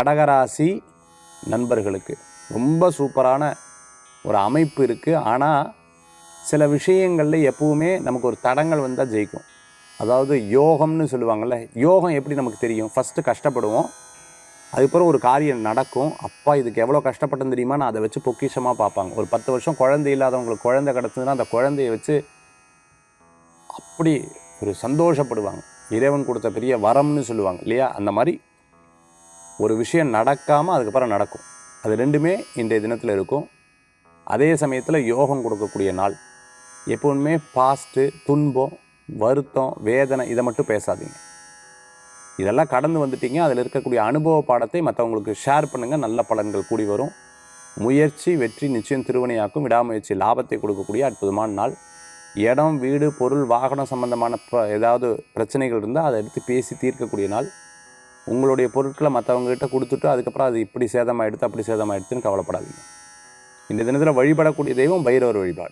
கடகராசி நண்பர்களுக்கு ரொம்ப சூப்பரான ஒரு அமைப்பு இருக்குது. ஆனால் சில விஷயங்களில் எப்பவுமே நமக்கு ஒரு தடங்கள் வந்தால் ஜெயிக்கும். அதாவது யோகம்னு சொல்லுவாங்கள்ல, யோகம் எப்படி நமக்கு தெரியும்? ஃபஸ்ட்டு கஷ்டப்படுவோம், அதுக்கப்புறம் ஒரு காரியம் நடக்கும். அப்பா இதுக்கு எவ்வளோ கஷ்டப்பட்டேன்னு தெரியுமா, நான் அதை வச்சு பொக்கிஷமாக பார்ப்பாங்க. ஒரு 10 வருஷம் குழந்தை இல்லாதவங்களுக்கு குழந்தை கிடச்சதுன்னா அந்த குழந்தைய வச்சு அப்படி ஒரு சந்தோஷப்படுவாங்க. இறைவன் கொடுத்த பெரிய வரம்னு சொல்லுவாங்க இல்லையா? அந்த மாதிரி ஒரு விஷயம் நடக்காமல் அதுக்கப்புறம் நடக்கும். அது ரெண்டுமே இன்றைய தினத்தில் இருக்கும். அதே சமயத்தில் யோகம் கொடுக்கக்கூடிய நாள். எப்பவுமே பாஸ்ட்டு, துன்பம், வருத்தம், வேதனை இதை மட்டும் பேசாதீங்க. இதெல்லாம் கடந்து வந்துட்டீங்க. அதில் இருக்கக்கூடிய அனுபவ பாடத்தை மற்றவங்களுக்கு ஷேர் பண்ணுங்கள். நல்ல பலன்கள் கூடி வரும். முயற்சி வெற்றி நிச்சயம் திருவினையாக்கும். விடாமுயற்சி லாபத்தை கொடுக்கக்கூடிய அற்புதமான நாள். இடம், வீடு, பொருள், வாகனம் சம்பந்தமான ஏதாவது பிரச்சனைகள் இருந்தால் அதை எடுத்து பேசி தீர்க்கக்கூடிய நாள். உங்களுடைய பொருட்களை மற்றவங்ககிட்ட கொடுத்துட்டு அதுக்கப்புறம் அது இப்படி சேதமாகிடுது அப்படி சேதமாகிடுதுன்னு கவலைப்படாதீங்க. இந்த தினத்தில் வழிபடக்கூடிய தெய்வம் பைரவர் வழிபாடு.